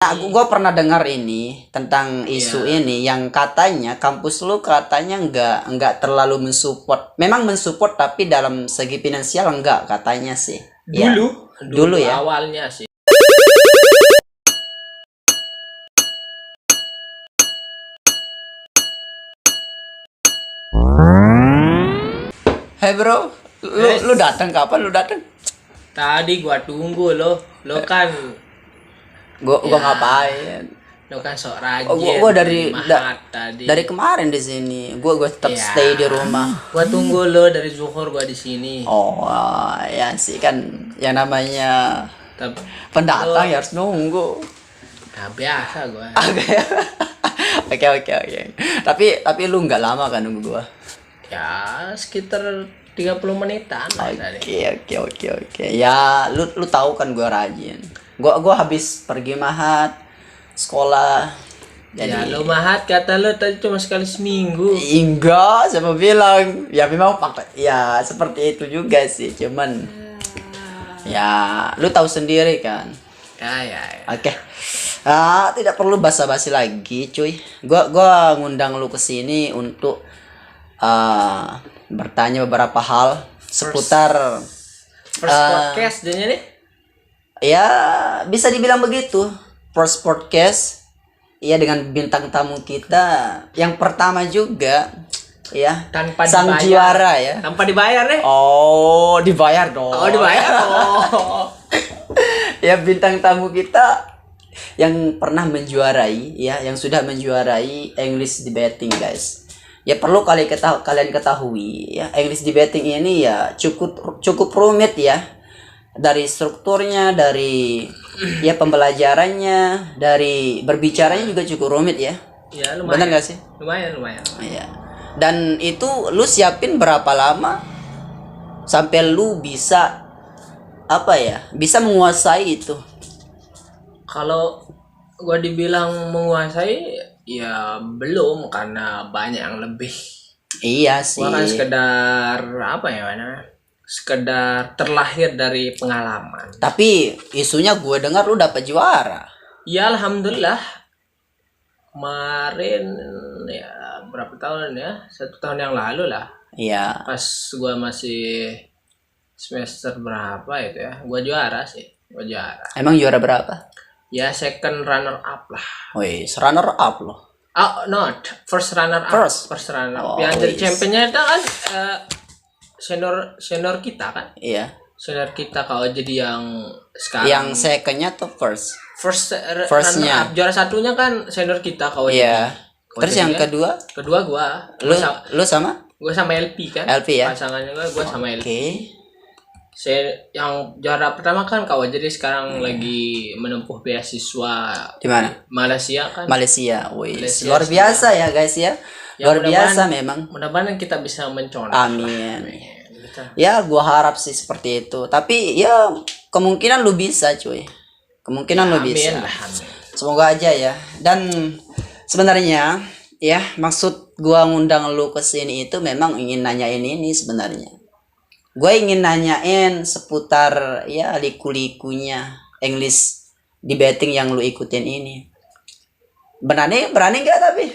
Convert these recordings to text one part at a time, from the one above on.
Nah, gua pernah dengar ini tentang isu ini yang katanya kampus lu katanya nggak terlalu mensupport. Memang mensupport tapi dalam segi finansial enggak katanya sih. Dulu ya. Awalnya sih. Hey bro, lu datang kapan lu datang? Tadi gua tunggu lo kan Gua ngapain? lo kan sok rajin. Gua dari tadi. dari kemarin di sini. Gua tetap stay di rumah. Gua tunggu lo dari zuhur gua di sini. Oh, ya sih kan yang namanya pendatang ya harus nunggu. Nah, biasa gua. Oke. Tapi lu nggak lama kan nunggu gua? Ya, sekitar 30 menitan lah tadi. Oke. Ya, lu tahu kan gua rajin. Gua habis pergi mahat sekolah. Jadi Ya, lo mahat kata lo tadi cuma sekali seminggu. enggak, siapa bilang? Ya memang ya seperti itu juga sih, cuman ya lu tahu sendiri kan. Ya. Oke. Tidak perlu basa-basi lagi, cuy. Gua ngundang lu ke sini untuk bertanya beberapa hal seputar First podcast jadinya nih. ya bisa dibilang begitu. First podcast ya dengan bintang tamu kita yang pertama juga ya, Tanpa sang dibayar. juara ya. Tanpa dibayar nih. Oh, dibayar dong. Oh, dibayar. Oh. Ya bintang tamu kita yang pernah menjuarai ya, yang sudah menjuarai English debating, guys. Ya perlu kalian ketahui ya, English debating ini ya cukup rumit ya. Dari strukturnya, dari ya pembelajarannya, dari berbicaranya juga cukup rumit ya. Ya, lumayan. Benar gak sih? Lumayan. Iya. Dan itu lu siapin berapa lama sampai lu bisa bisa menguasai itu? Kalau gua dibilang menguasai, ya belum, karena banyak yang lebih. Iya sih. Gua kan sekedar sekedar terlahir dari pengalaman. Tapi isunya gue dengar lu dapat juara. Ya, alhamdulillah. Kemarin ya berapa tahun ya? 1 tahun yang lalu lah. Iya. Pas gua masih semester berapa itu ya? Gua juara sih. Emang juara berapa? Ya, second runner up lah. Wih, runner up loh. Oh, not first runner up. First runner up. Yang jadi championnya itu kan senior kita kan? Iya. Senior kita kalau jadi yang sekarang. Yang secondnya tuh first. Firstnya. Runner up. Juara satunya kan senior kita kalau. Iya. Terus yang kedua? Kedua gua. Lu sama? Gua sama LP kan? LP ya. Pasangannya gua sama LP. Oke. Yang juara pertama kan kau, jadi sekarang lagi menempuh beasiswa di mana? Malaysia kan? Malaysia. Wih, luar biasa ya guys ya. Luar biasa memang. Mudah-mudahan kita bisa mencontoh. Amin. Ya, gua harap sih seperti itu. Tapi ya kemungkinan lu bisa, cuy. Kemungkinan lu bisa. Amin. Semoga aja ya. Dan sebenarnya ya maksud gua ngundang lu ke sini itu memang ingin nanyain ini sebenarnya. Gue ingin nanyain seputar ya liku-likunya English debating yang lu ikutin ini. Berani nggak tapi?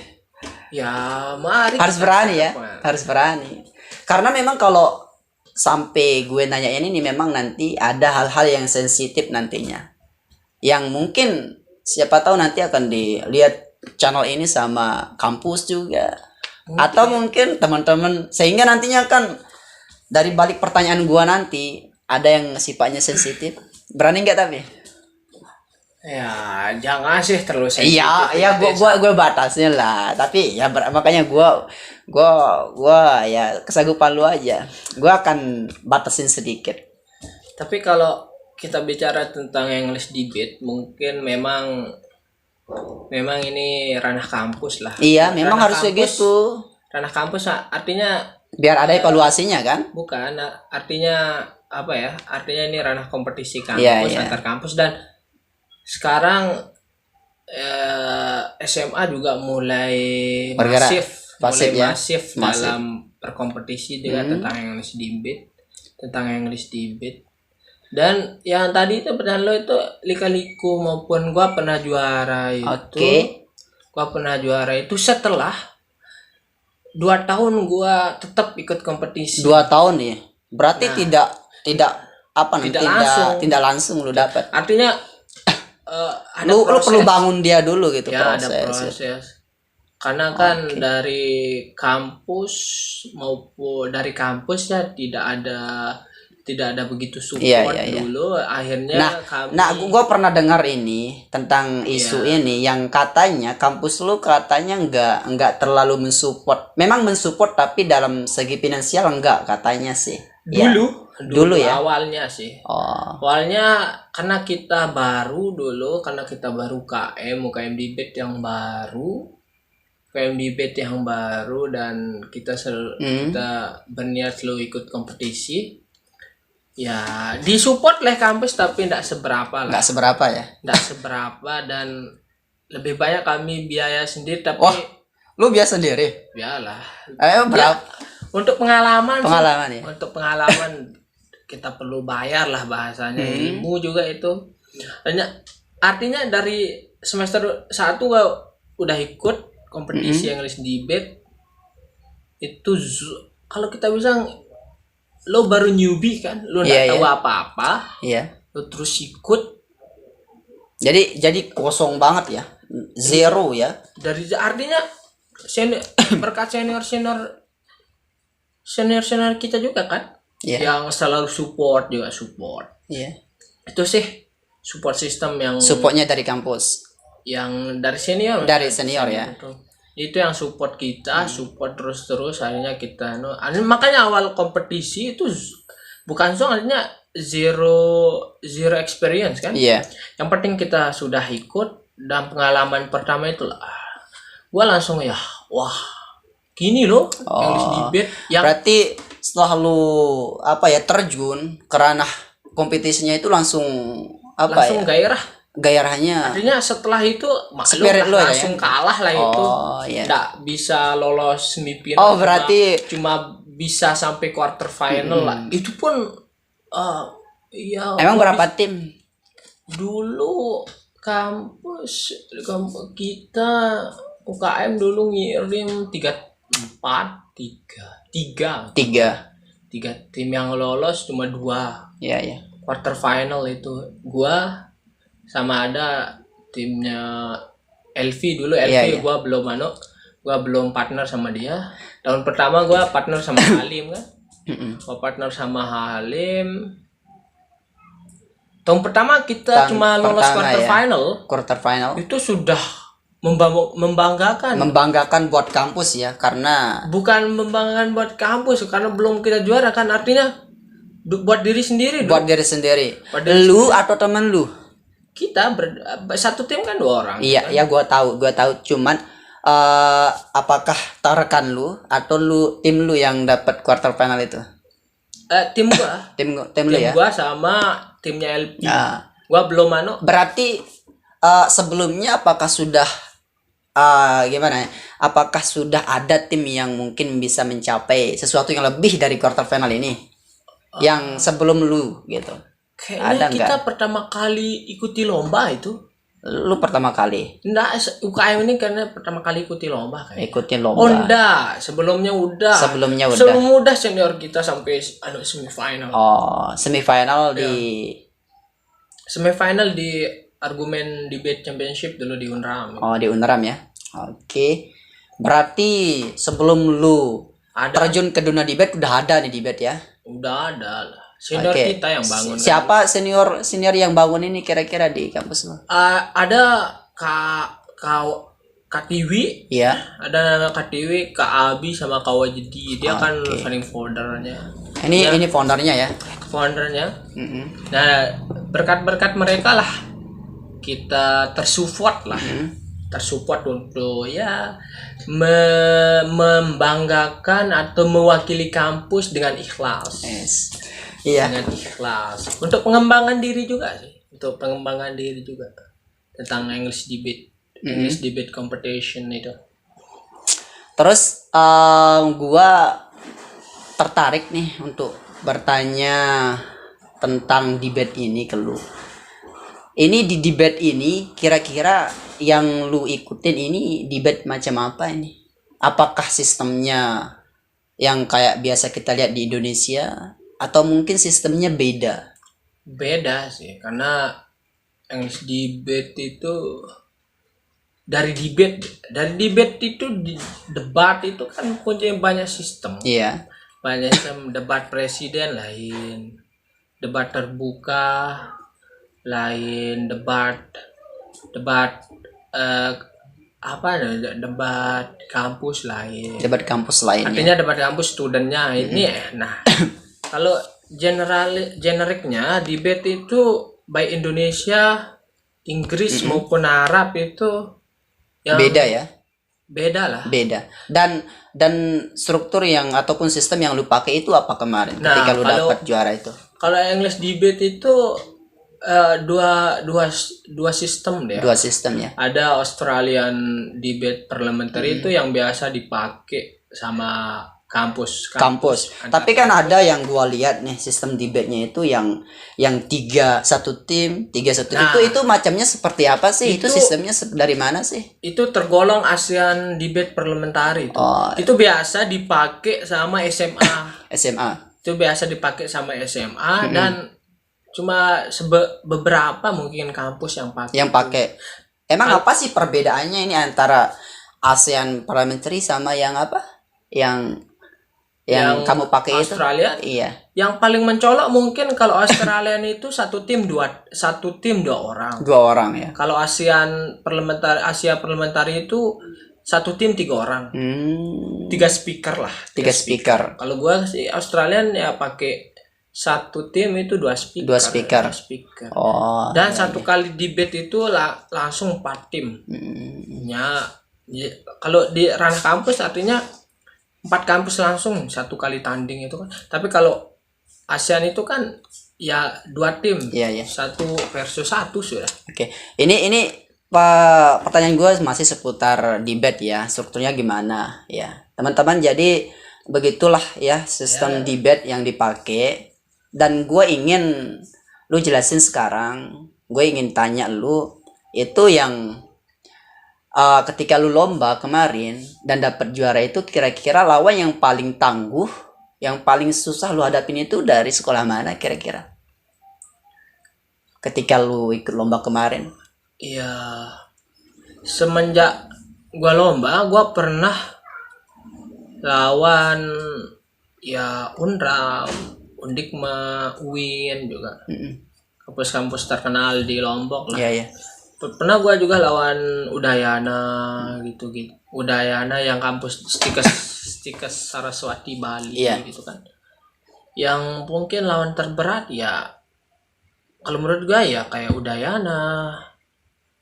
Ya, mari. Harus berani ya, harus berani. Karena memang kalau sampai gue nanyain ini memang nanti ada hal-hal yang sensitif nantinya. Yang mungkin siapa tahu nanti akan dilihat channel ini sama kampus juga. Atau mungkin teman-teman, sehingga nantinya kan dari balik pertanyaan gua nanti ada yang sifatnya sensitif. Berani nggak tapi? Ya, jangan sih terlalu sensitif. Iya, gua batasnya lah. Tapi ya makanya gua ya kesagupan lu aja. Gua akan batasin sedikit. Tapi kalau kita bicara tentang English debate, mungkin memang ini ranah kampus lah. Iya, memang harus begitu. Ranah kampus artinya biar ada evaluasinya kan? Bukan, artinya apa ya? Artinya ini ranah kompetisi kampus, antar kampus. Dan sekarang SMA juga mulai masif dalam berkompetisi juga tentang English debate. Dan yang tadi itu pertanyaan lo itu lika-liku maupun gua pernah juara itu. Oke. Gua pernah juara itu setelah 2 tahun gua tetap ikut kompetisi. 2 tahun ya. Berarti Nah. tidak apa namanya? Tidak langsung. Tidak langsung lu dapat. Artinya ada Lu proses. perlu bangun dia dulu gitu Ya, proses. ada proses. Karena kan dari kampus maupun dari kampus ya tidak ada begitu support Iya. dulu. Akhirnya kami. Nah, gua pernah dengar ini tentang isu ini yang katanya kampus lu katanya nggak terlalu mensupport. Memang mensupport tapi dalam segi finansial enggak katanya sih. Dulu ya. Awalnya sih. Awalnya karena kita baru UKM Debate yang baru. UKM Debate yang baru dan kita berniat selalu ikut kompetisi. Ya, disupport oleh kampus tapi tidak seberapa lah. Nggak seberapa ya? Tidak seberapa dan lebih banyak kami biaya sendiri tapi. Wah, lu biasa sendiri? Biarlah. Berapa? Untuk pengalaman ya. Untuk pengalaman kita perlu bayar lah bahasanya. Ilmu juga itu. Artinya dari semester 1 gua udah ikut kompetisi English Debate. Itu kalau kita bilang lo baru newbie kan, lo nggak tahu apa-apa. Iya. Lo terus ikut. Jadi kosong banget ya. Zero ya. Artinya berkat senior kita juga kan. Yang selalu support. Iya. Itu sih support system yang supportnya dari kampus. Yang dari senior. Dari senior ya. Itu yang support kita, support terus akhirnya kita makanya awal kompetisi itu bukan artinya zero experience kan. Iya. Yang penting kita sudah ikut dan pengalaman pertama itu gua langsung wah gini loh English Debate yang berarti setelah lu terjun ke ranah kompetisinya itu langsung gairahnya. Artinya setelah itu spirit lu langsung kalah lah itu. Nggak bisa lolos semifinal. Berarti cuma bisa sampai quarter final lah. Itu pun emang berapa tim? Dulu kampus kita UKM dulu ngirim 3 tim yang lolos cuma 2. Iya. Quarter final itu gua sama ada timnya Elvi dulu. Gua belum partner sama dia. Tahun pertama gua partner sama Halim kan. Tahun pertama kita cuma lolos quarter final. Itu sudah membanggakan buat kampus ya, karena bukan membanggakan buat kampus karena belum kita juara kan, artinya buat diri sendiri. Lu atau temen lu? Kita satu tim kan 2 orang. Iya, kan? Ya gua tahu. Cuman apakah rekan lu atau tim lu yang dapat quarter final itu? Tim gua. tim lu ya. Gua sama timnya LP. Gua belum Berarti sebelumnya apakah sudah gimana ya? Apakah sudah ada tim yang mungkin bisa mencapai sesuatu yang lebih dari quarter final ini? Yang sebelum lu gitu. Kayaknya kita pertama kali ikuti lomba itu. Lu pertama kali? Enggak, UKM ini karena pertama kali ikuti lomba kan. Ikutin lomba. Oh enggak, sebelumnya udah. Sebelum udah senior kita sampai semifinal. Semifinal di argumen debate championship dulu di Unram. Di Unram ya. Oke. Berarti sebelum lu terjun ke dunia debate udah ada nih debate ya? Udah ada lah. Senior kita yang bangun. Siapa senior yang bangun ini kira-kira di kampus lu? Ada Kak Tiwi. Iya. Ada Kak Tiwi, Kak Abi sama Kak Wajidi. Dia kan founding foldernya. Ini foundernya ya? Foundernya. Nah, berkat mereka lah kita tersupport lah. Tersupport untuk membanggakan atau mewakili kampus dengan ikhlas. Iya. Dengan ikhlas. Untuk pengembangan diri juga sih. Tentang English Debate competition itu. Terus gua tertarik nih untuk bertanya tentang debate ini ke lu. Ini di debate ini kira-kira yang lu ikutin ini debate macam apa ini? Apakah sistemnya yang kayak biasa kita lihat di Indonesia atau mungkin sistemnya beda? Beda sih, karena English debate itu dari debate itu debat itu kan punya banyak sistem. Iya. Banyak sistem. Debat presiden lain, debat terbuka lain, debat debat kampus lain. Debat kampus lainnya. Artinya debat kampus studentnya ini nah kalau generiknya debate itu baik Indonesia, Inggris maupun Arab itu yang Beda ya. beda lah. Beda. Dan struktur yang ataupun sistem yang lu pakai itu apa kemarin Nah, ketika lu dapat juara itu? Kalau English debate itu dua sistem deh. Dua sistem ya. Ada Australian debate parliamentary itu yang biasa dipakai sama kampus. Tapi kan ada yang gua lihat nih sistem debate-nya itu yang 3-1 tim, 3-1. Nah, itu macamnya seperti apa sih? Itu itu- sistemnya dari mana sih? Itu tergolong ASEAN debate parliamentary itu. Oh. Itu biasa dipakai sama SMA. SMA. Itu biasa dipakai sama SMA dan cuma beberapa mungkin kampus yang pakai. Yang pakai. Emang apa sih perbedaannya ini antara ASEAN Parliamentary sama yang apa? Yang kamu pakai itu? Australia. Iya. Yang paling mencolok mungkin kalau Australian itu satu tim dua orang. 2 orang ya. Kalau Asia parliamentary itu satu tim 3 orang. 3 speaker lah. 3 speaker. Kalau gua sih Australian ya pakai satu tim itu 2 speaker. 2 speaker. 2 speaker. Oh. Dan satu kali debate itu langsung 4 tim. Kalau di ranah kampus artinya 4 kampus langsung satu kali tanding itu kan. Tapi kalau ASEAN itu kan ya 2 tim. Iya. 1 versus 1 sudah. Oke. Ini pertanyaan gue masih seputar debate ya. Strukturnya gimana ya. Teman-teman, jadi begitulah ya sistem debate yang dipakai. Dan gue ingin lu jelasin sekarang. Gue ingin tanya lu itu yang ketika lu lomba kemarin dan dapat juara itu, kira-kira lawan yang paling tangguh, yang paling susah lu hadapin itu dari sekolah mana kira-kira? Ketika lu ikut lomba kemarin. Iya. Semenjak gua lomba, gua pernah lawan ya Unram, Undikma, UIN juga. Kampus-kampus terkenal di Lombok lah. Iya. Pernah gua juga lawan Udayana gitu. Udayana yang kampus Stikes Saraswati Bali gitu kan. Yang mungkin lawan terberat ya kalau menurut gua ya kayak Udayana,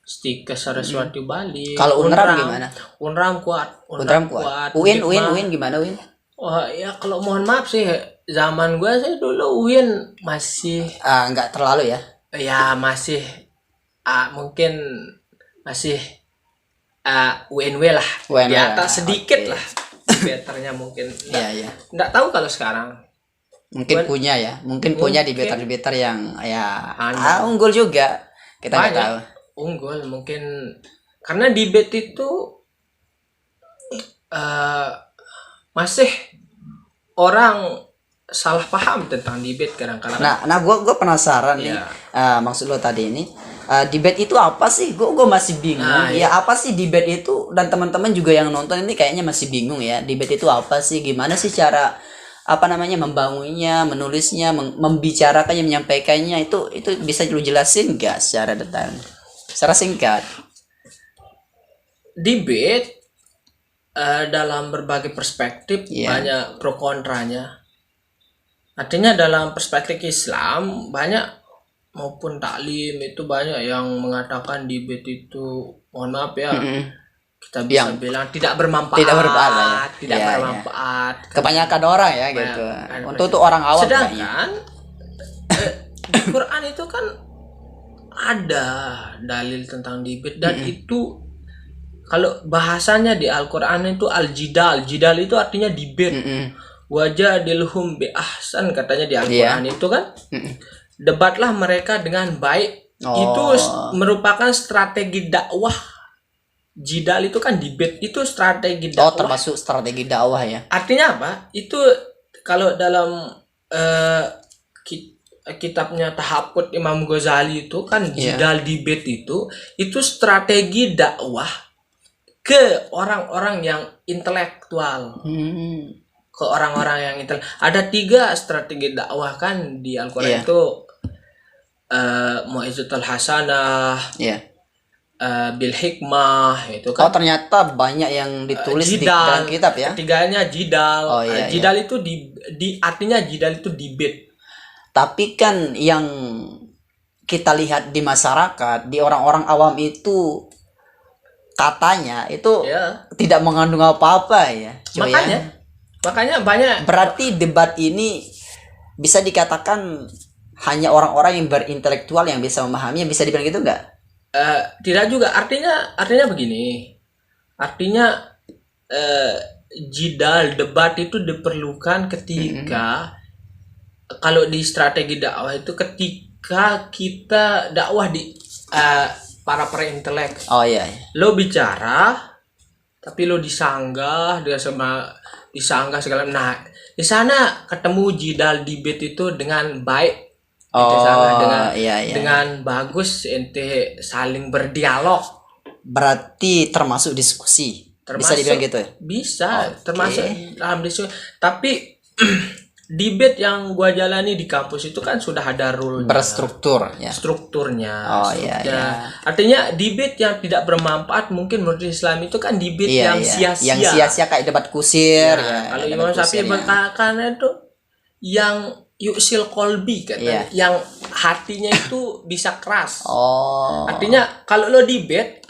Stikes Saraswati Bali. Kalau Unram gimana? Unram kuat. UIN gimana UIN? Wah ya kalau mohon maaf sih zaman gua sih dulu UIN masih Nggak terlalu ya. ya masih mungkin masih UNW lah UNW, di atas sedikit okay. lah betternya mungkin Iya. nggak tahu kalau sekarang Mungkin punya ya. Mungkin punya di Mungkin. better ya Hanya. unggul juga. Kita nggak Banyak. tahu. Unggul mungkin karena di bet itu masih orang salah paham tentang debate kadang-kadang. Nah, gue penasaran nih. Maksud lo tadi ini debate itu apa sih? Gue masih bingung. Apa sih debate itu? Dan teman-teman juga yang nonton ini kayaknya masih bingung ya. Debate itu apa sih? Gimana sih cara membangunnya, menulisnya, membicarakannya, menyampaikannya itu bisa lu jelasin nggak secara detail? Secara singkat. Debate dalam berbagai perspektif banyak pro kontranya. Artinya dalam perspektif Islam banyak maupun taklim itu banyak yang mengatakan debate itu mohon maaf ya kita bisa bilang tidak bermanfaat. Tidak bermanfaat. Kebanyakan orang ya gitu. Untuk orang awam. Sedangkan di Quran itu kan ada dalil tentang debate dan itu kalau bahasanya di Al-Quran itu al-jidal. Jidal itu artinya debate. Wajadilhum bi ahsan katanya di Al-Quran itu kan. debatlah mereka dengan baik. Itu merupakan strategi dakwah. Jidal itu kan debate, itu strategi dakwah. Termasuk strategi dakwah ya. Artinya apa? Itu kalau dalam kitabnya Tahaput Imam Ghazali itu kan jidal debate itu strategi dakwah ke orang-orang yang intelektual. Ke orang-orang yang ada 3 strategi dakwah kan di Al-Quran itu Mau'izatul Hasanah, bil hikmah itu kan. Ternyata banyak yang ditulis di dalam kitab ya. Ketiganya jidal. Jidal itu artinya jidal itu debate. Tapi kan yang kita lihat di masyarakat, di orang-orang awam itu katanya itu tidak mengandung apa-apa ya. Makanya banyak. Berarti debat ini bisa dikatakan hanya orang-orang yang berintelektual yang bisa memahaminya, bisa dibilang gitu nggak? Tidak juga. Artinya begini. Artinya jidal debat itu diperlukan ketika kalau di strategi dakwah itu ketika kita dakwah di para intelek. Lo bicara tapi lo disanggah segala. Nah, di sana ketemu jidal debate itu dengan baik. Dengan bagus ente saling berdialog. Berarti termasuk diskusi. Bisa dibilang gitu ya? Bisa, termasuk dalam diskusi. Tapi debate yang gua jalani di kampus itu kan sudah ada rule berstruktur ya. Strukturnya. Artinya debate yang tidak bermanfaat mungkin menurut Islam itu kan debate yang sia-sia. Yang sia-sia kayak debat kusir kalau Imam Syafi'i berkata itu yang yusil kolbi katanya, yang hatinya itu bisa keras. Artinya kalau lo debate,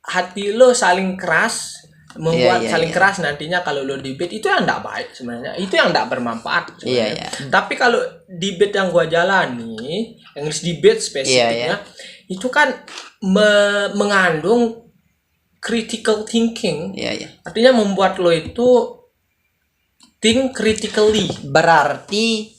hati lo saling keras, membuat saling keras nantinya kalau lo debate itu yang tidak baik sebenarnya, itu yang tidak bermanfaat sebenarnya. Tapi kalau debate yang gua jalani, English debate spesifiknya, itu kan mengandung critical thinking. Artinya membuat lo itu think critically. Berarti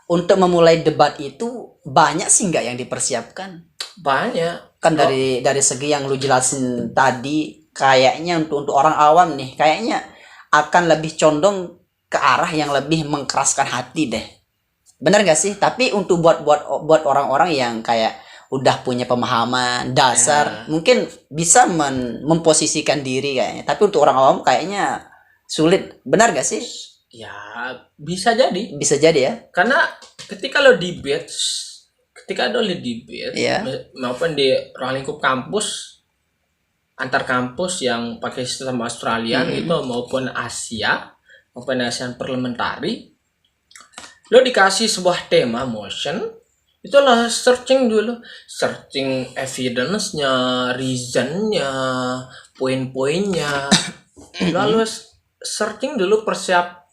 untuk memulai debat itu banyak sih nggak yang dipersiapkan? Banyak. Kan dari segi yang lu jelasin tadi, kayaknya untuk orang awam nih, kayaknya akan lebih condong ke arah yang lebih mengkeraskan hati deh. Bener gak sih? Tapi untuk buat orang-orang yang kayak udah punya pemahaman dasar, mungkin bisa memposisikan diri kayaknya. Tapi untuk orang awam kayaknya sulit. Benar gak sih? Ya, bisa jadi. Bisa jadi ya. Karena ketika lo debate maupun di ruang lingkup kampus, antar kampus yang pakai sistem Australian gitu maupun Asia maupun ASEAN parliamentary, lo dikasih sebuah tema motion, itu lo searching evidence-nya, reason-nya, poin-poinnya. Lalu searching dulu,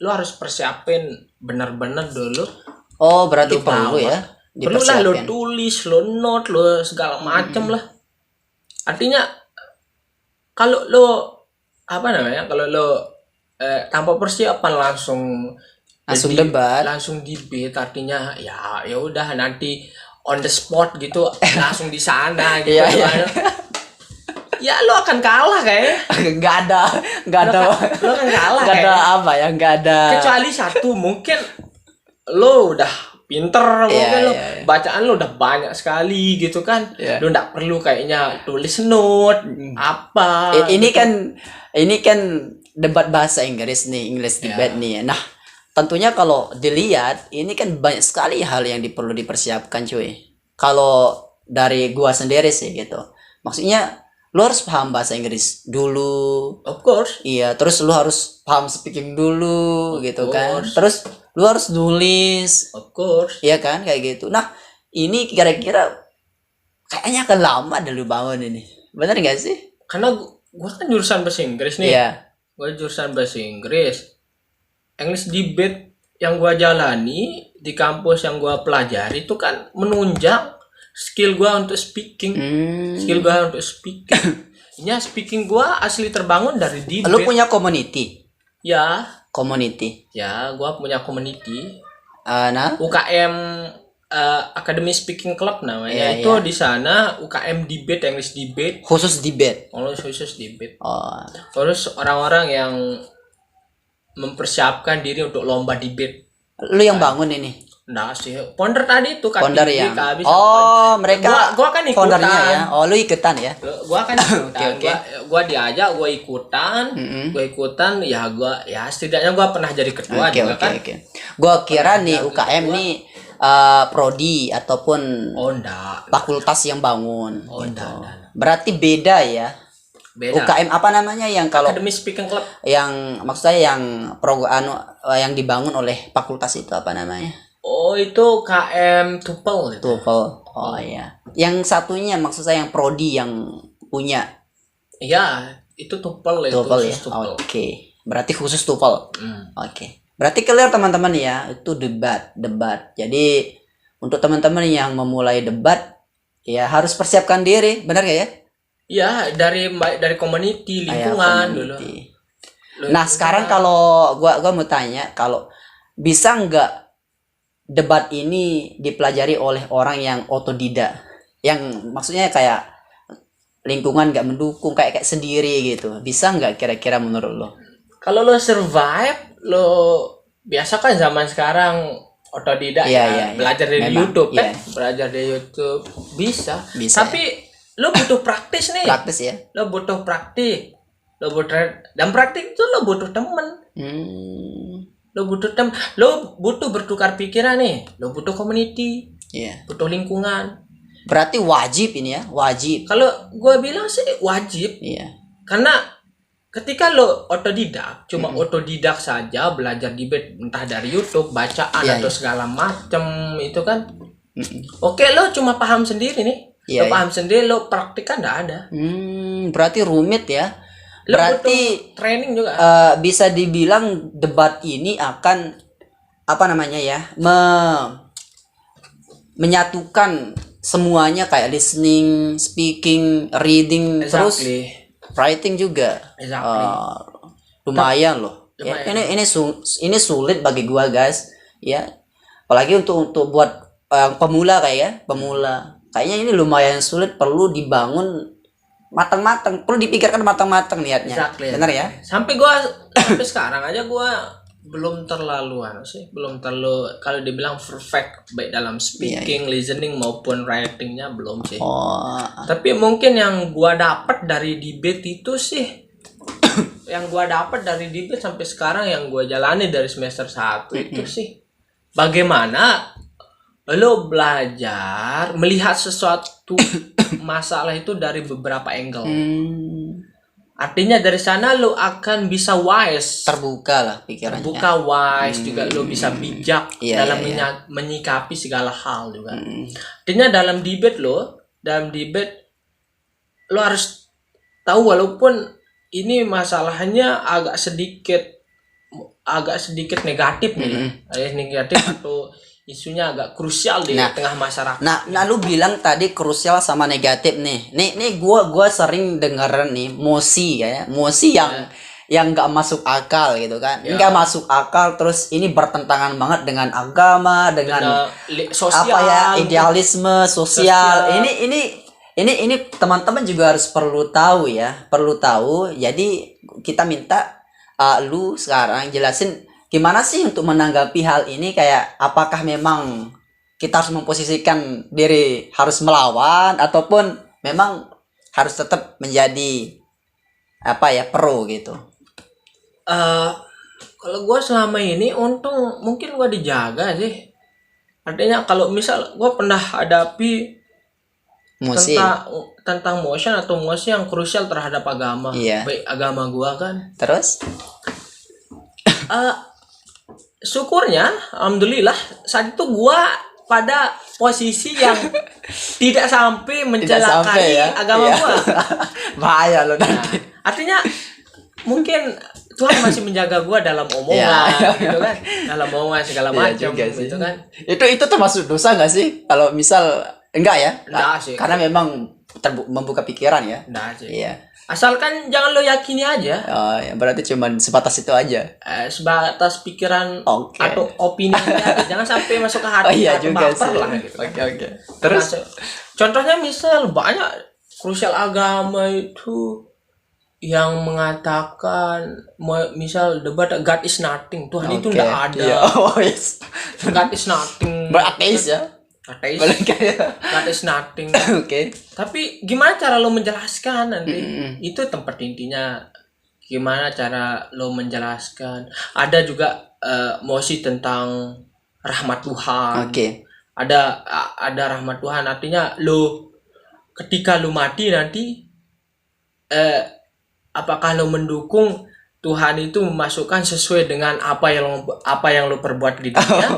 lo harus persiapin benar-benar dulu. Berarti perlu ya. Perlu lah lo tulis, lo note, lo segala macam lah. Artinya kalau lo kalau lo tanpa persiapan langsung debat, langsung debate, artinya ya udah nanti on the spot gitu, langsung di sana gitu. Ya lo akan kalah kayaknya. Nggak ada. Lo akan kalah. Nggak ada apa ya, nggak ada. Kecuali satu, mungkin lo udah pinter, mungkin lo bacaan lo udah banyak sekali gitu kan. Lo nggak perlu kayaknya tulis note apa. Ini kan debat bahasa Inggris nih, English debate nih. Nah, tentunya kalau dilihat ini kan banyak sekali hal yang perlu dipersiapkan cuy. Kalau dari gua sendiri sih gitu. Maksudnya lu harus paham bahasa Inggris dulu. Of course. Iya, terus lu harus paham speaking dulu gitu kan. Terus lu harus nulis. Of course. Iya kan, kayak gitu. Nah, ini kira-kira kayaknya akan lama dulu bangun ini. Bener gak sih? Karena gua kan jurusan bahasa Inggris nih. Iya. Gua jurusan bahasa Inggris. English debate yang gua jalani di kampus yang gua pelajari itu kan menunjang skill gua untuk speaking. Ya, speaking gua asli terbangun dari debate. Lu punya community? Ya. Community? Ya, gua punya community. Nah? UKM Academy Speaking Club namanya. Iya, Itu iya. di sana UKM debate, English debate, Khusus debate. khusus debate. Oh, Terus orang-orang yang mempersiapkan diri untuk lomba debate. lu yang bangun ini. Enggak sih, founder tadi itu Founder KTB, yang. KAB, Oh, mereka gua kan ikutan. foundernya ya. Oh, lu ikutan ya. Gua kan ikutan. Oke. Gua diajak, gua ikutan. Gua ikutan, ya setidaknya gua pernah jadi ketua Oke, juga oke, kan. oke. Gua kira nih UKM nih prodi ataupun Oh, enggak. fakultas yang bangun. Oh, gitu. enggak. Berarti beda ya. Beda. UKM apa namanya yang kalau Academy Speaking Club. yang maksudnya yang yang dibangun oleh fakultas itu apa namanya? Oh, itu KM Tupel gitu. TOEFL. Oh iya. Yang satunya maksud saya yang prodi yang punya Iya, itu Tupel itu. TOEFL ya. khusus TOEFL. Oke. Berarti khusus TOEFL. Oke. Berarti clear teman-teman ya, itu debat. Jadi untuk teman-teman yang memulai debat ya harus persiapkan diri, benar gak ya? Iya, dari community, lingkungan dulu. Community. Nah, sekarang kalau gua mau tanya, kalau bisa nggak debat ini dipelajari oleh orang yang otodidak, yang maksudnya kayak lingkungan nggak mendukung, kayak sendiri gitu, bisa nggak kira-kira menurut lo? Kalau lo survive, lo biasa kan zaman sekarang otodidak Iya, ya, iya, iya. belajar dari Memang, YouTube kan, iya. belajar dari YouTube bisa. Bisa, Tapi lo butuh praktis nih. Praktis ya. Lo butuh praktik. Lo butuh dan praktik itu lo butuh temen. Lo butuh bertukar pikiran nih. Lo butuh community, Iya. butuh lingkungan. Berarti wajib ini ya, wajib. Kalau gue bilang sih wajib, Iya. karena ketika lo otodidak, cuma otodidak saja belajar debate entah dari YouTube, bacaan Iya, atau iya. segala macam itu kan, oke lo cuma paham sendiri nih, Iya, lo paham sendiri, lo praktik kan nggak ada. Berarti rumit ya. Lo Berarti butuh training juga. bisa dibilang debat ini akan apa namanya ya, menyatukan semuanya kayak listening, speaking, reading, terus Exactly. writing juga. Exactly. Lumayan loh. Ya, Lumayan. ini sulit bagi gua guys. Ya, apalagi untuk buat pemula pemula. Kayaknya ini lumayan sulit, perlu dibangun matang-matang, perlu dipikirkan matang-matang niatnya. Exactly. Benar ya? Sampai sekarang aja gua belum terlalu belum terlalu kalau dibilang perfect baik dalam speaking, listening maupun writingnya belum sih. Oh, Tapi mungkin yang gua dapat dari debate itu sih yang gua dapat dari debate sampai sekarang yang gua jalani dari semester 1 itu sih bagaimana lo belajar melihat sesuatu masalah itu dari beberapa angle. Artinya dari sana lo akan bisa wise, terbuka lah pikirannya. buka wise juga lo bisa bijak Iya, dalam iya, menyikapi segala hal juga. Artinya dalam debate lo harus tahu walaupun ini masalahnya agak sedikit negatif nih, negatif atau isunya agak krusial di tengah masyarakat. Nah, lu bilang tadi krusial sama negatif nih. Nih gua sering denger nih mosi yang nggak masuk akal gitu kan. Nggak masuk akal, terus ini bertentangan banget dengan agama, dengan sosial, apa ya, idealisme sosial. Ini teman-teman juga harus perlu tahu ya, perlu tahu. Jadi kita minta lu sekarang jelasin gimana sih untuk menanggapi hal ini, kayak apakah memang kita harus memposisikan diri harus melawan ataupun memang harus tetap menjadi apa ya, pro gitu. Kalau gue selama ini untung mungkin gue dijaga sih. Artinya kalau misal gue pernah hadapi tentang motion atau mosi yang krusial terhadap agama, baik agama gue kan. Terus syukurnya alhamdulillah saat itu gua pada posisi yang tidak sampai mencelakai agama gua. Bahaya loh nanti. Artinya mungkin Tuhan masih menjaga gua dalam omongan gitu kan, dalam omongan segala macam gitu kan. Itu termasuk dosa nggak sih kalau misal enggak ya? Enggak sih. Karena memang membuka pikiran ya. Nggak sih. Iya. Asalkan jangan lo yakini aja. Oh, ya, berarti cuman sebatas itu aja. Sebatas pikiran Oke. atau opini aja. Jangan sampai masuk ke hati Oh iya atau juga baper sih. lah gitu. Oke. Terus Contohnya misal banyak krusial agama itu yang mengatakan misal debat God is nothing, Tuhan itu oke. enggak ada. Iya. Oh, yes. God is nothing. Berateis ya. Ateis. Balik kayak. God is nothing. Oke. Tapi gimana cara lo menjelaskan nanti? Itu tempat intinya. Gimana cara lo menjelaskan? Ada juga mosi tentang rahmat Tuhan. Oke. Ada rahmat Tuhan, artinya lo ketika lo mati nanti apakah lo mendukung Tuhan itu memasukkan sesuai dengan apa yang lo perbuat di dunia,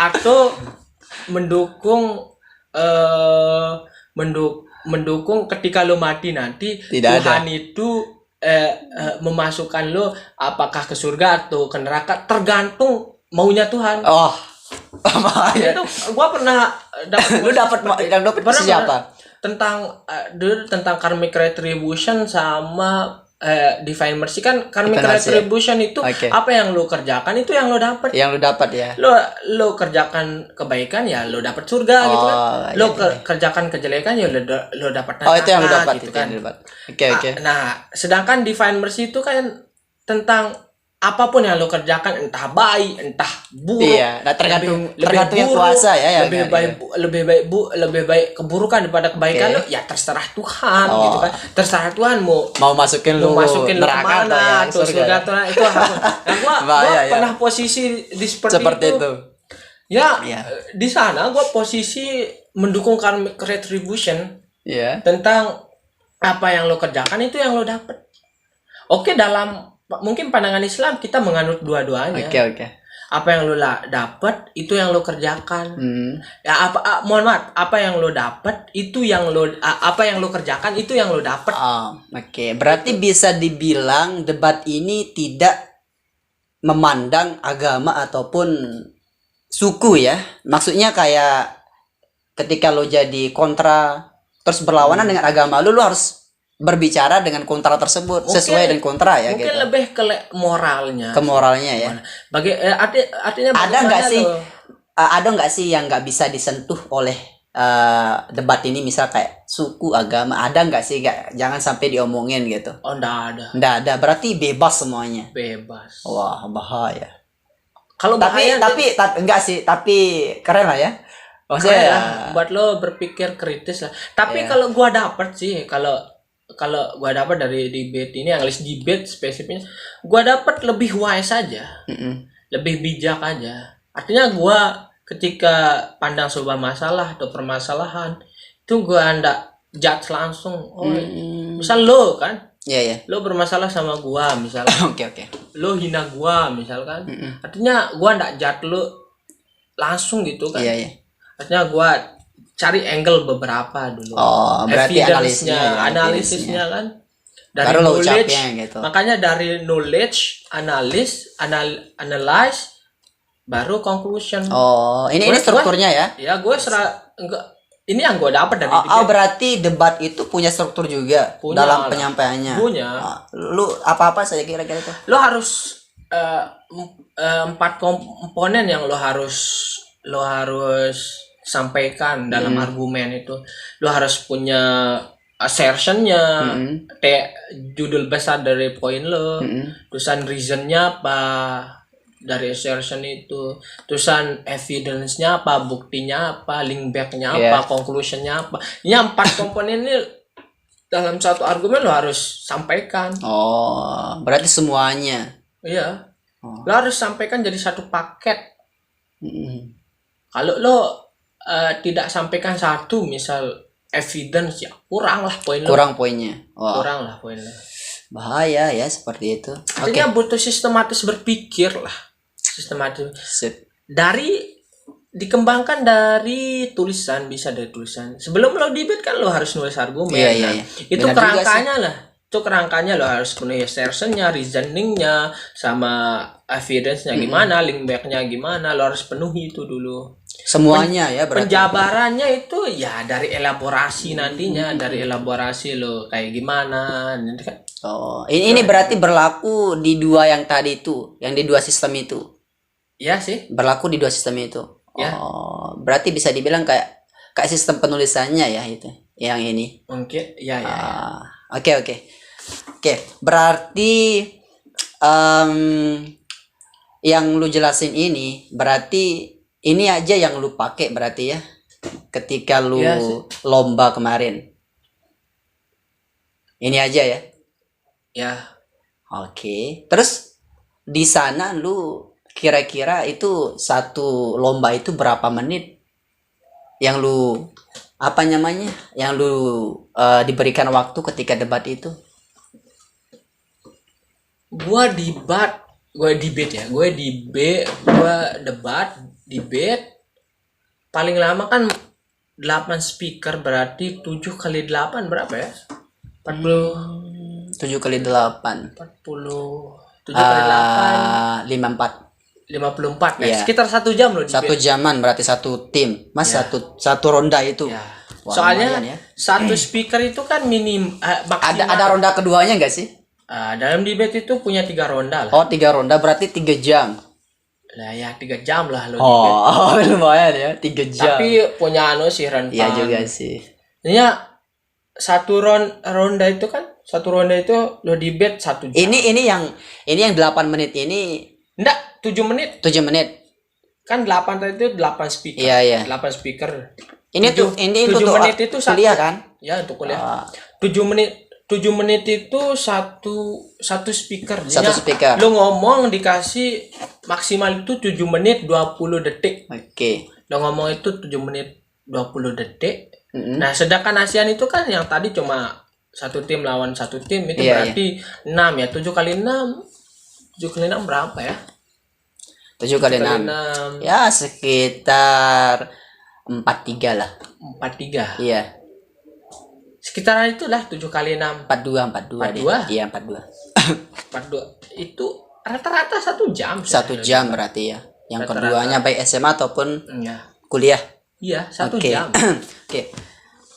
atau mendukung ketika lo mati nanti Tidak Tuhan itu memasukkan lo apakah ke surga atau ke neraka, tergantung maunya Tuhan. Oh. Bahaya. Itu gua pernah Lu dapat yang dapat pernah siapa? tentang karmic retribution sama divine mercy. Kan karmic Divine mercy, retribution itu Oke. apa yang lo kerjakan itu yang lo dapat. Yang lu dapat ya. Lo kerjakan kebaikan ya lo dapat surga gitu kan. Lo kerjakan kejelekan ya lo dapat neraka. Oh, itu yang lu dapat gitu itu kan. yang lu dapat. Oke. Nah, sedangkan divine mercy itu kan tentang apapun yang lo kerjakan, entah baik, entah buruk. Iya, nah tergantung yang buruk, kuasa ya. lebih baik keburukan daripada kebaikan Oke. lo, ya terserah Tuhan Oh. gitu kan. Terserah Tuhan mau Masukin lu neraka neraka atau yang atau surga atau itu hak. Nah, gua Bahaya, ya. pernah posisi di seperti itu. Ya, Iya. di sana gua posisi mendukung karmic retribution Iya. tentang apa yang lo kerjakan itu yang lo dapat. Oke, dalam mungkin pandangan Islam kita menganut dua-duanya. Oke. Apa yang lo dapat itu yang lo kerjakan. Ya mohon maaf, apa yang lo dapat itu yang apa yang lo kerjakan itu yang lo dapat. Oke. Berarti bisa dibilang debat ini tidak memandang agama ataupun suku ya. Maksudnya kayak ketika lo jadi kontra terus berlawanan dengan agama lu harus berbicara dengan kontra tersebut sesuai dengan kontra ya mungkin gitu. lebih ke moralnya. Ke moralnya ya. Artinya Ada nggak sih yang nggak bisa disentuh oleh debat ini, misal kayak suku, agama, ada nggak sih? Jangan sampai diomongin gitu. Oh, nggak ada, berarti bebas semuanya. Bebas. Wah, bahaya. Kalau bahaya tapi enggak sih, tapi keren lah ya. Maksudnya ya, buat lo berpikir kritis lah. Tapi kalau gua dapet sih, kalau gua dapat dari debate ini, analis debate spesifiknya, gua dapat lebih wise aja, lebih bijak aja. Artinya gua ketika pandang sebuah masalah atau permasalahan itu gua ndak judge langsung. Misal lo kan, lo bermasalah sama gua, misalnya. Oke. Lo hina gua, misalkan. Artinya gua ndak judge lo langsung gitu kan. Iya. Artinya gua cari angle beberapa dulu. Oh, berarti analisisnya kan dari baru knowledge gitu. Makanya dari knowledge, analyze baru conclusion. Oh, ini strukturnya ya. Ya, ini yang gue dapat dari berarti debat itu punya struktur juga dalam penyampaiannya. Punya. Lu apa saja kira-kira itu? Lo harus 4 komponen yang lo harus sampaikan dalam argumen itu. Lo harus punya assertionnya, judul besar dari poin lo, terusan reasonnya apa dari assertion itu, terusan evidence-nya apa, buktinya apa, link back-nya apa, conclusion-nya apa. Ini 4 komponen ini dalam satu argumen lo harus sampaikan. Oh, berarti semuanya. Iya. Lo harus sampaikan jadi satu paket. Kalau lo tidak sampaikan satu, misal evidence, ya kurang lah poin lo. Kurang poinnya. Wow. Kurang lah poin lo. Bahaya ya seperti itu. Artinya butuh sistematis berpikir lah. Sistematis. Dikembangkan dari tulisan, bisa dari tulisan. Sebelum lo debate kan lo harus nulis argumen. Iya. Itu kerangkanya lah. Itu kerangkanya lo harus penuhi assertionnya, reasoningnya, sama evidence-nya gimana, link back-nya gimana, lo harus penuhi itu dulu. Semuanya ya berarti. Penjabarannya itu ya dari elaborasi nantinya, dari elaborasi lo kayak gimana, nanti kan. Oh, ini berarti berlaku di dua yang tadi itu, yang di dua sistem itu. Iya sih. Berlaku di dua sistem itu. Ya. Oh, berarti bisa dibilang kayak sistem penulisannya ya itu, yang ini. Mungkin ya. Oke. Oke, berarti yang lu jelasin ini berarti ini aja yang lu pakai berarti ya ketika lu Iya sih. lomba kemarin. Ini aja ya. Ya. Oke. Terus di sana lu kira-kira itu satu lomba itu berapa menit yang lu apa namanya? Yang lu diberikan waktu ketika debat itu? Gue debat paling lama kan 8 speaker, berarti 7 kali 8 berapa ya? 40 7 kali 8 7 kali 8 54 54 ya. Iya. Sekitar 1 jam loh satu debate. jaman berarti satu tim mas Ya. satu ronda itu. Ya. Wah, Soalnya lumayan ya. satu speaker itu kan maksimal. ada ronda keduanya nggak sih? Dalam debate itu punya 3 ronda lah. Oh 3 ronda berarti 3 jam. Lah ya 3 jam lah lo debate. Oh lumayan ya 3 jam. Tapi punya sih rentang. Iya juga sih. Ya satu ronda itu lo debate 1 jam. Ini yang 8 menit ini Enggak, 7 menit. 7 menit. Kan 8 tadi itu 8 speaker. Iya. 8 speaker. Ini tuh 7 untuk menit itu kuliah kan? Ya, untuk kuliah. Ah. 7 menit itu satu speaker. Satu Jadinya speaker. Lo ngomong dikasih maksimal itu 7 menit 20 detik. Oke. Lo ngomong itu 7 menit 20 detik. Mm-mm. Nah, sedangkan ASEAN itu kan yang tadi cuma satu tim lawan satu tim, itu Iya, berarti 6 ya. 7 kali 6 berapa ya? 7 kali 6. 6 Ya sekitar 43 lah. 43. Iya. Sekitaran itulah 7 kali 6 42 42? Iya 42. 42. Itu rata-rata 1 jam. 1 jam berarti ya. Yang Rata-rata. keduanya baik SMA ataupun Ya. kuliah. Iya, 1 Oke. jam. Oke.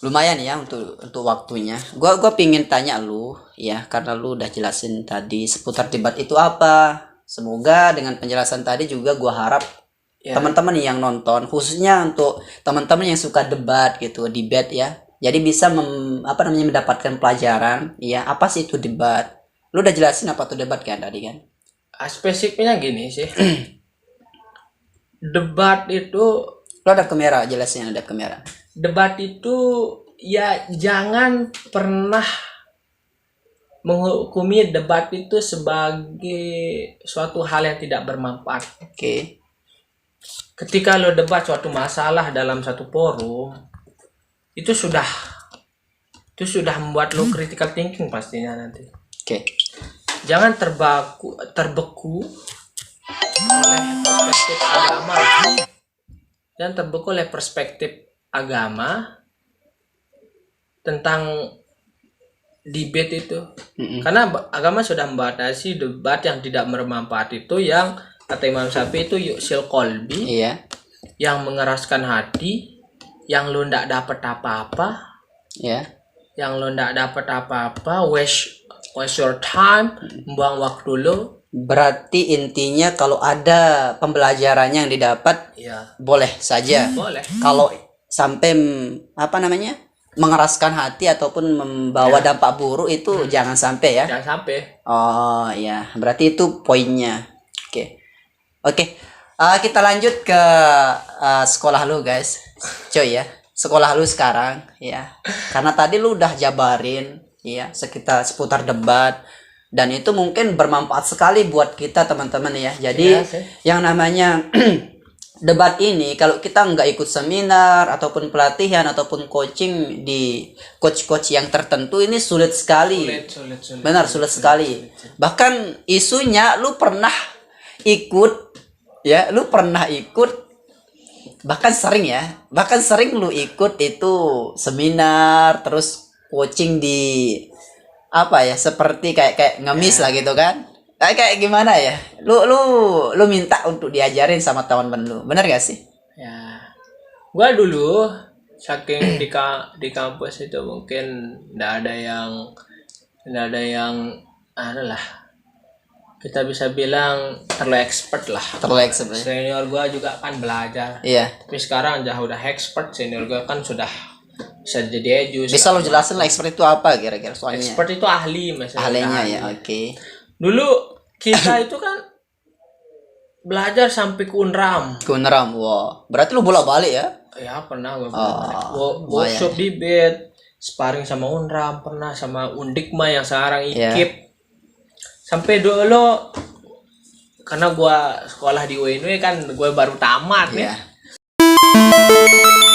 Lumayan ya untuk waktunya. Gua pingin tanya lu ya karena lu udah jelasin tadi seputar debat itu apa. Semoga dengan penjelasan tadi juga gua harap Ya. teman-teman yang nonton khususnya untuk teman-teman yang suka debat gitu, debat ya. Jadi bisa mendapatkan pelajaran ya apa sih itu debat. Lu udah jelasin apa tuh debat kan tadi kan? Spesifiknya gini sih. Debat itu Lu ada kamera, jelasin ada kamera. debat itu ya jangan pernah menghukumi debat itu sebagai suatu hal yang tidak bermanfaat. Oke. Ketika lo debat suatu masalah dalam satu forum, itu sudah membuat lo critical thinking pastinya nanti. Oke. Jangan terbeku oleh perspektif agama tentang debate itu. Karena agama sudah membatasi debat yang tidak bermanfaat itu, yang kata Imam Syafi'i itu yusil kolbi, Iya. yang mengeraskan hati, yang lo ndak dapat apa-apa, Ya. waste your time, membuang waktu lo. Berarti intinya kalau ada pembelajarannya yang didapat Ya, boleh saja. boleh. Kalau sampai mengeraskan hati ataupun membawa dampak buruk itu jangan sampai ya. Jangan sampai. Oh ya, berarti itu poinnya. Oke. Kita lanjut ke sekolah lu guys. Coy ya. Sekolah lu sekarang ya. Karena tadi lu udah jabarin ya seputar debat dan itu mungkin bermanfaat sekali buat kita teman-teman ya. Jadi Iya sih. yang namanya debat ini kalau kita nggak ikut seminar ataupun pelatihan ataupun coaching di coach-coach yang tertentu ini sulit sekali. Sulit. Benar, sulit sekali. Bahkan isunya lu pernah ikut bahkan sering lu ikut itu seminar terus coaching di apa ya, seperti kayak ngemis lah gitu kan. Kayak gimana ya? Lu minta untuk diajarin sama teman-teman lu. Bener gak sih? Ya, gua dulu saking di kampus itu mungkin nggak ada yang adalah kita bisa bilang terlalu expert lah. Terlalu expert. Senior gua juga kan belajar. Iya. Tapi sekarang udah expert, senior gua kan sudah bisa jadi edu. Bisa lo jelasin lah expert itu apa kira-kira soalnya? Expert itu ahli misalnya. Ahlinya ahli. ya, oke. Dulu kita itu kan belajar sampai ke Unram. Kuneram, wow. Berarti lu bolak-balik ya? Ya pernah gue Oh, workshop di bed, sparring sama Unram, pernah sama Undikma yang sekarang Iya. IKIP. Sampai dulu karena gua sekolah di UNW kan gue baru tamat Iya. nih.